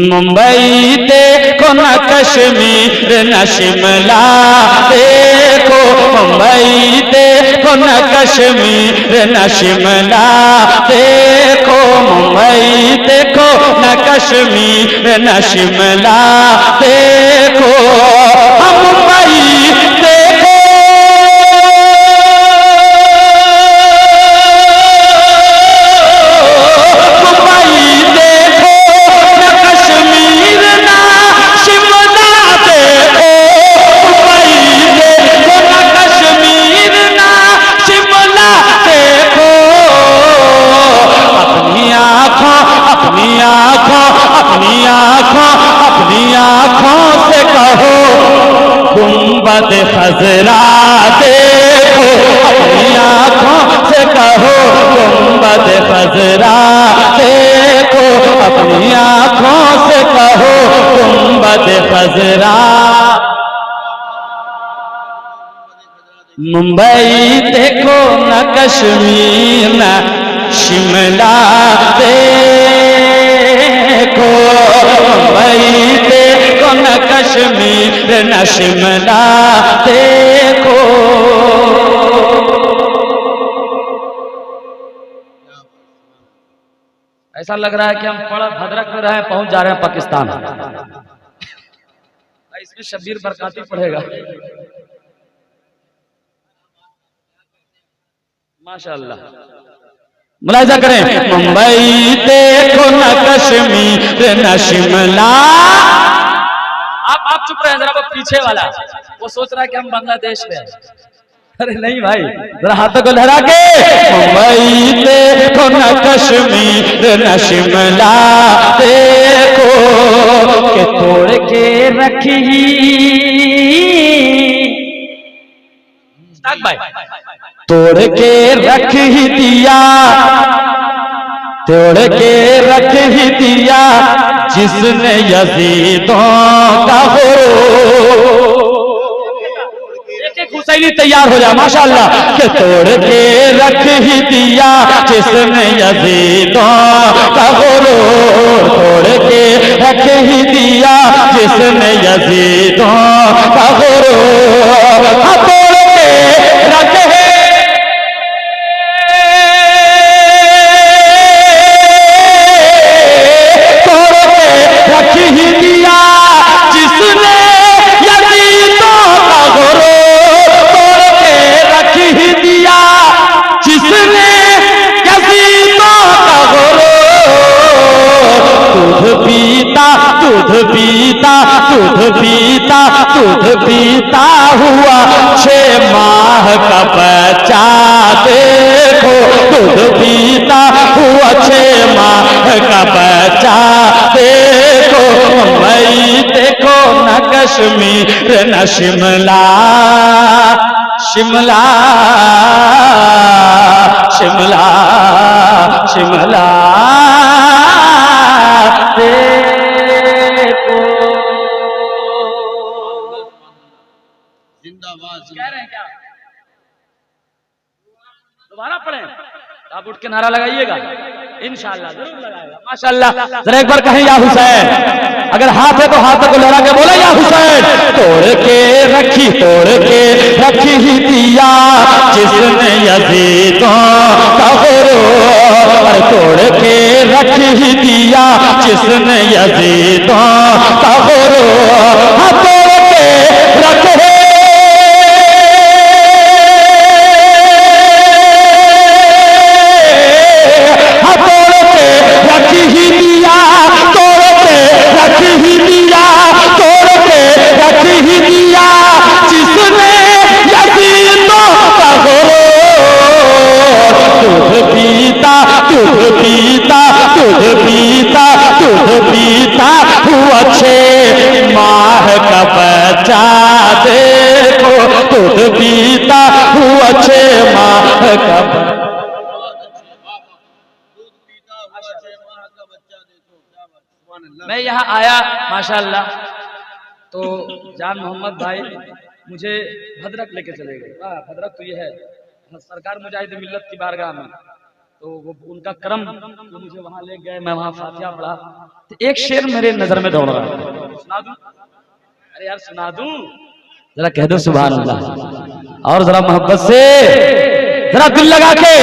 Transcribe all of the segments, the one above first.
मुंबई देखो न कश्मीर न शिमला देखो, मुंबई देखो न कश्मीर न शिमला देखो, मुंबई देखो न कश्मीर न शिमला देखो, मुंबई देखो गुंबद खजरा देखो, अपनी आँखों से कहो गुंबद खजरा देखो, अपनी आँखों से कहो गुंबद खजरा। मुंबई देखो न कश्मीर न शिमला देखो, मुंबई देखो न कश्मीर न शिमला देखो। ऐसा लग रहा है कि हम भद्रक में रहे, पहुंच जा रहे हैं पाकिस्तान। इसमें शब्बीर बरकाती पढ़ेगा माशाअल्लाह। मुलाहिजा करें, मुंबई देखो न कश्मीर न शिमला। आप चुप रहे, जरा वो पीछे वाला वो सोच रहा है कि हम बांग्लादेश में। अरे नहीं भाई, जरा हाथों को लहरा के, मुंबई देखो न कश्मीर न शिमला देखो, के तोड़ के रखी भाई, तोड़ के रख ही दिया, तोड़ के रख ही दिया जिसने यजीदों का हो। एक हुसैनी तैयार हो जाए माशाअल्लाह, के तोड़ के रख ही दिया जिसने यजीदों का हो, तोड़ के रख ही दिया जिसने यजीदों का हो, तोड़ के रख ही दिया जिसने यजीदों का गोरो, तोड़ के रख ही दिया जिसने यजीदों का गोरो। दूध पीता दूध पीता दूध पीता दूध पीता हुआ 6 माह का बच्चा देखो, दूध पीता हुआ 6 माह का बच्चा देखो, मुंबई देखो न कश्मीर न शिमला, शिमला शिमला शिमला देखो। जिंदाबाद कह रहे हैं क्या? दोबारा पढ़ें, आप उठ के नारा लगाइएगा, इंशाअल्लाह जरूर लगाएगा माशाअल्लाह। जरा एक बार कहें या हुसैन, अगर हाथ है तो हाथों को लहरा के बोले या हुसैन। तोड़ के रखी ही दिया जिसने यजीदों का गोरो, तोड़ के रख ही दिया जिसने यजीदों का गोरो, तोड़ के रख ही दिया, तोड़ के रख ही दिया, तोड़ के रख ही दिया जिसने यजीदों का गोरो। दूध पीता दूध पीता दूध पीता दूध पीता हुआ 6 माह का बच्चा देखो, दूध पीता हुआ 6 माह का बच्चा। मैं यहाँ आया माशाअल्लाह, तो जान मोहम्मद भाई मुझे भद्रक लेके चले गए। वाह, भद्रक तो ये है सरकार मुजाहिद मिल्लत की बारगाह में, तो वो उनका क्रम वो मुझे वहां ले गए, मैं वहां फातिहा पढ़ा तो एक शेर मेरे नजर में दौड़ रहा है, सुना दूं? अरे यार सुना दूं, जरा कह दो सुभान अल्लाह, और जरा मोहब्बत से जरा दिल लगा के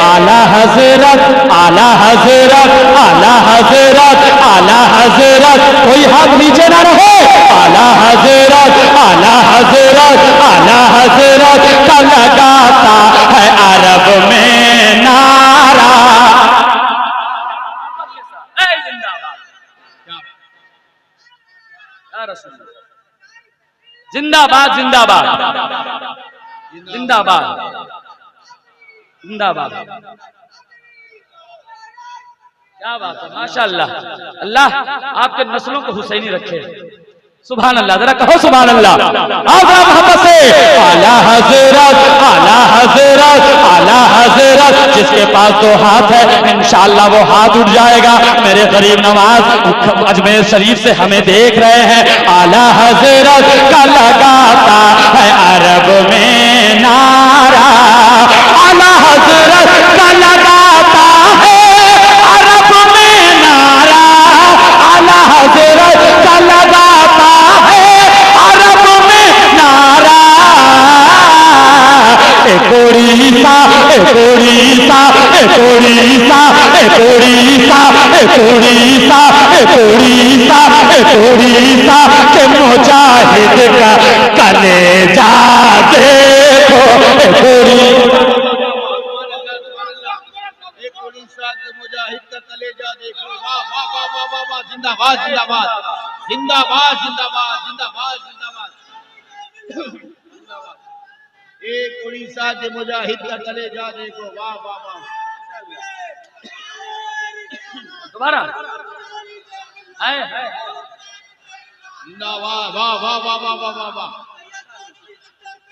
आला हजरत आला हजरत आला हजरत आला हजरत, कोई हाथ नीचे ना रहे, आला हजरत आला हजरत आला हजरत का लगाता है अरब में नारा। जिंदाबाद जिंदाबाद जिंदाबाद जिंदाबाद, क्या बात है, माशाअल्लाह, अल्लाह आपके नस्लों को हुसैनी रखे, सुभान अल्लाह, जरा कहो सुभान अल्लाह, आप मोहब्बत से आला हजरत आला हजरत आला हजरत, जिसके पास दो हाथ है इंशाअल्लाह वो हाथ उठ जाएगा। मेरे गरीब नवाज अजमेर शरीफ से हमें देख रहे हैं, आला हजरत का लगाता है अरब में नारा, आला हजरत का लगाता है अरब में नारा, आला हजरत का लगाता है अरब में नारा। एक उड़ीसा एक उड़ीसा एक उड़ीसा एक उड़ीसा एक उड़ीसा एक उड़ीसा एक उड़ीसा के मुजाहिद का कलेजा देखो, एक उड़ीसा के मुजाहिद का कलेजा देखो, वाह वाह वाह वाह वाह वाह, जिंदाबाद जिंदाबाद जिंदाबाद जिंदाबाद जिंदाबाद जिंदाबाद, एक उड़ीसा के मुजाहिद का कलेजा देखो, वाह वाह वाह, दोबारा जिंदाबाद वाह वाह वाह वाह वाह वाह वाह,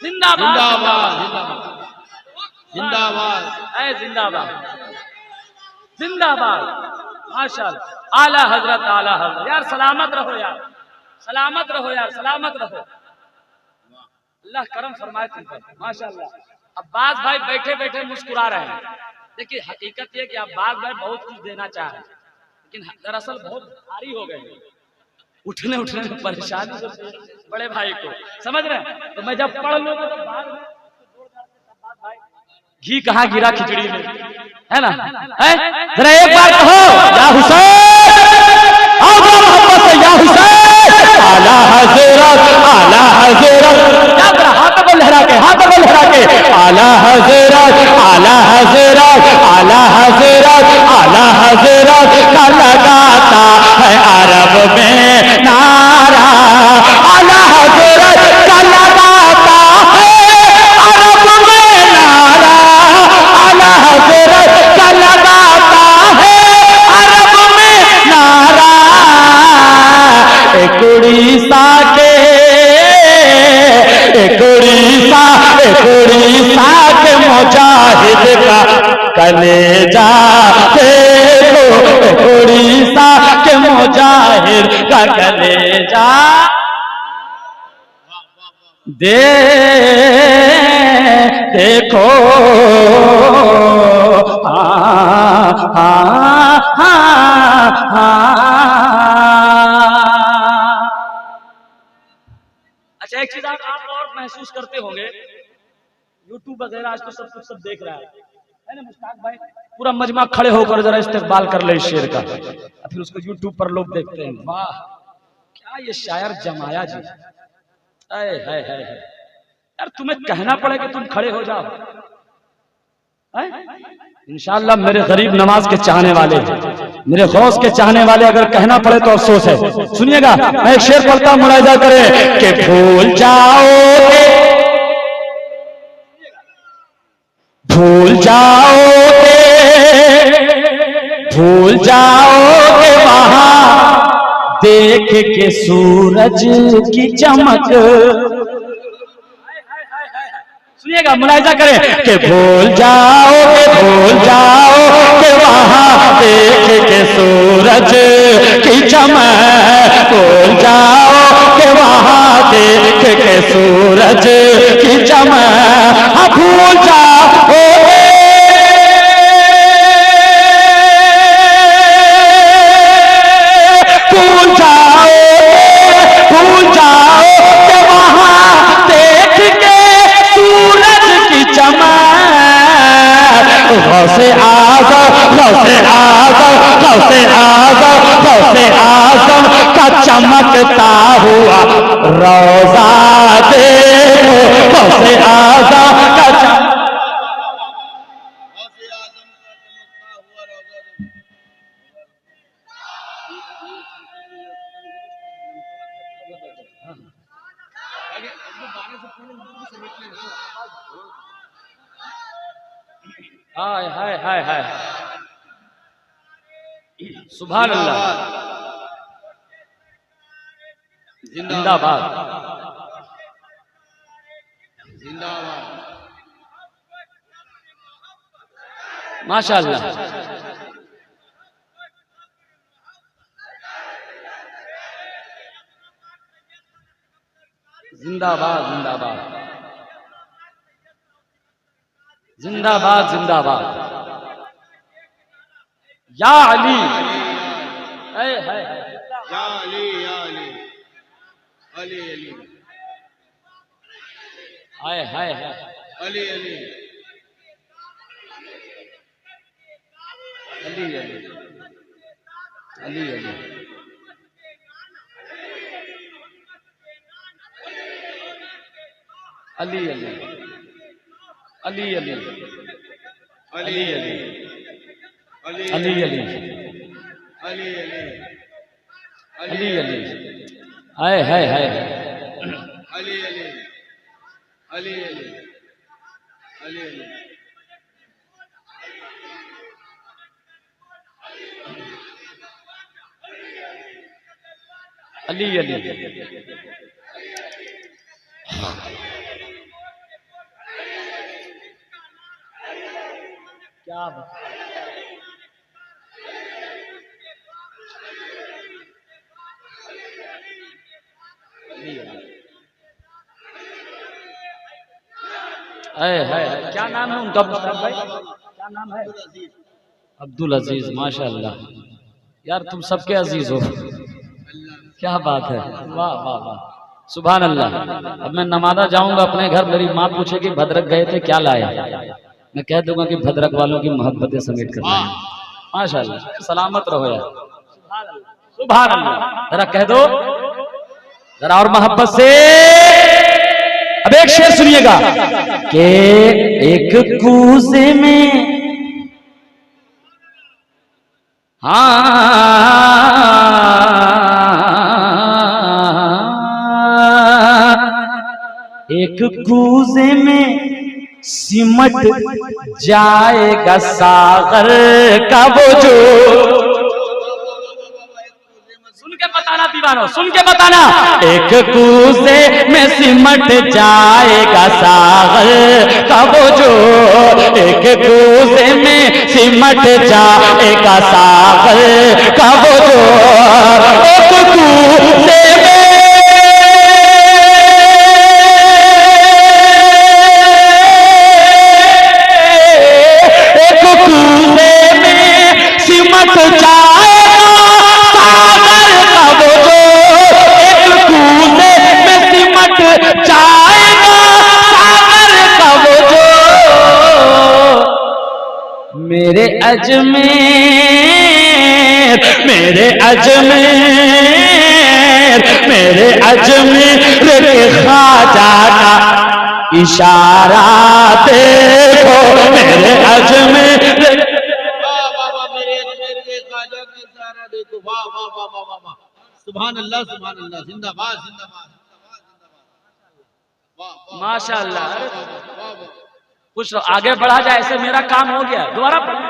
जिंदाबाद जिंदाबाद जिंदाबाद जिंदाबाद जिंदाबाद, माशाअल्लाह, आला हजरत आला हजरत, यार सलामत रहो यार, सलामत रहो यार, सलामत रहो, अल्लाह करम फरमाए तुम पर, माशाअल्लाह। अब्बास भाई बैठे बैठे मुस्कुरा रहे हैं, देखिए हकीकत ये कि अब्बास भाई बहुत कुछ देना चाह रहे हैं, लेकिन दरअसल बहुत भारी हो गए, उठने उठने में परेशानी होती है बड़े भाई को, समझ रहे हैं? तो मैं जब पढ़ लूंगा तो बाद में घी कहाँ गिरा खिचड़ी में, है ना? है जरा एक बार कहो या हुसैन, आओ मोहब्बत से या हुसैन, आला हजरत आला हजरत, क्या जरा हाथ को लहरा के, हाथ को लहरा के, आला हजरत आला हजरत आला हजरत आला हजरत का लगाता है अरब में नारा, आला हजरत का लगाता है अरब में नारा, आला हजरत का लगाता है अरब में नारा। एक उड़ीसा के एक उड़ीसा एक उड़ीसा के मुजाहिद का कलेजा देखो, एक उड़ीसा के मुजाहिद का कलेजा देखो, अच्छा एक चीज आप और महसूस करते होंगे, यूट्यूब वगैरह आज तो सब कुछ सब देख रहा है ना मुश्ताक भाई, पूरा मजमा खड़े होकर जरा इस्तेकबाल कर ले इस शेर का, फिर उसको यूट्यूब पर लोग देखते हैं, वाह क्या ये शायर जमाया जी, है यार, तुम्हें कहना पड़े कि तुम खड़े हो जाओ, इंशाअल्लाह मेरे गरीब नवाज के चाहने वाले, मेरे गौस के चाहने वाले अगर कहना पड़े तो अफसोस है। सुनिएगा मैं एक शेर पढ़ता हूं, मुलाहिजा करें कि भूल जाओगे भूल जाओगे भूल जाओगे वहां देख के सूरज की चमक, सुनिएगा मुलाहिजा करें कि भूल जाओगे वहां देख के सूरज की चमक, भूल जाओगे वहां देख के सूरज की चमक, भूल जाओगे भूल जाओ कि वहां देख के सूरज की चमक गौसे आज़म का चमकता हुआ रोजा देखो, गौसे आज़म का हाय हाय हाय हाय, सुभान अल्लाह, जिंदाबाद जिंदाबाद, माशाअल्लाह, जिंदाबाद जिंदाबाद जिंदाबाद जिंदाबाद, या अली, है या अली, या अली, अली अली, हाय हाय हाय, अली अली, अली अली अली अली, अली अली अली अली अली अली, अली अली अली अली अली, हाय हाय हाय, अली अली, अली अली, अली अली, अली अली, क्या बात, है, क्या नाम है उनका मुस्तफा भाई, क्या नाम है? अब्दुल अजीज, माशाअल्लाह, यार तुम सबके अजीज हो, क्या बात है, वाह वाह वाह, सुभान अल्लाह। अब मैं नमाज़ा जाऊंगा अपने घर, मेरी माँ पूछेगी भद्रक गए थे क्या लाया, मैं कह दूंगा कि भद्रक वालों की मोहब्बतें समेट कर लाए। माशाअल्लाह, सलामत रहो यार, सुभान अल्लाह, जरा कह दो जरा और मोहब्बत से। अब एक शेर सुनिएगा कि एक कूजे में, एक कूजे में सिमट जाएगा सागर का वो जो, सुन के बताना दीवानो, सुन के बताना, एक कूजे में सिमट जाएगा सागर का वो जो, एक कूजे में सिमट जाएगा सागर का वो जो, एक कूजे में सिमट जाएगा सागर का वो जो, एक कूजे में सिमट जाएगा सागर का वो जो, मेरे अजमेर मेरे अजमेर मेरे अजमेर के ख्वाजा का इशारा देखो, मेरे अजमेर, वाह वाह वाह वाह वाह वाह, सुभान अल्लाह, सुभान अल्लाह, जिंदाबाद जिंदाबाद जिंदाबाद जिंदाबाद, माशाअल्लाह। कुछ आगे बढ़ा जाए, ऐसे मेरा काम हो गया, दोबारा पढ़ें।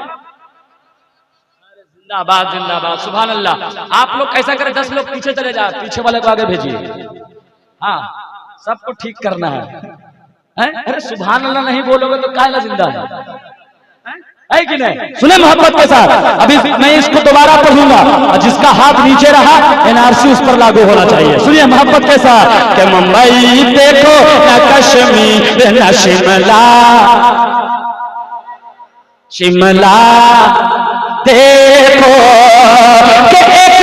जिंदाबाद जिंदाबाद, सुभान अल्लाह। आप लोग कैसा करें, 10 लोग पीछे चले जाए, पीछे वाले को आगे भेजिए। हाँ, सबको ठीक करना है। अरे सुभान अल्लाह नहीं बोलोगे तो काहे जिंदा है कि नहीं? सुने मोहब्बत के साथ, अभी मैं इसको दोबारा पढ़ूंगा, और जिसका हाथ नीचे रहा एनआरसी उस पर लागू होना चाहिए। सुनिए मोहब्बत के साथ कि मुंबई देखो न कश्मीर न शिमला, शिमला देखो कि एक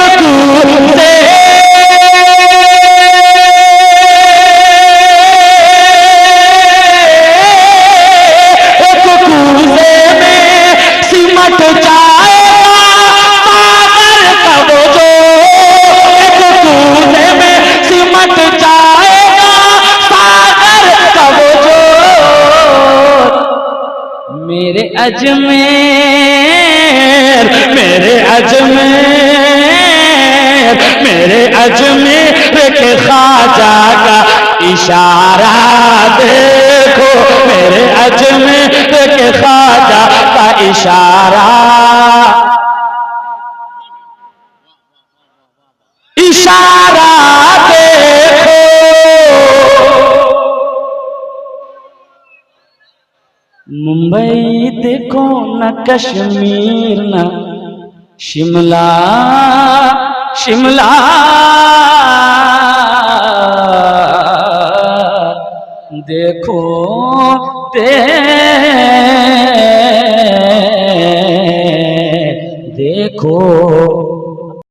अजमेर, मेरे अजमेर, मेरे अजमेर के ख्वाजा का इशारा देखो, मेरे अजमेर के ख्वाजा का इशारा, इशारा देखो। मुंबई देखो न कश्मीर न शिमला, शिमला देखो देखो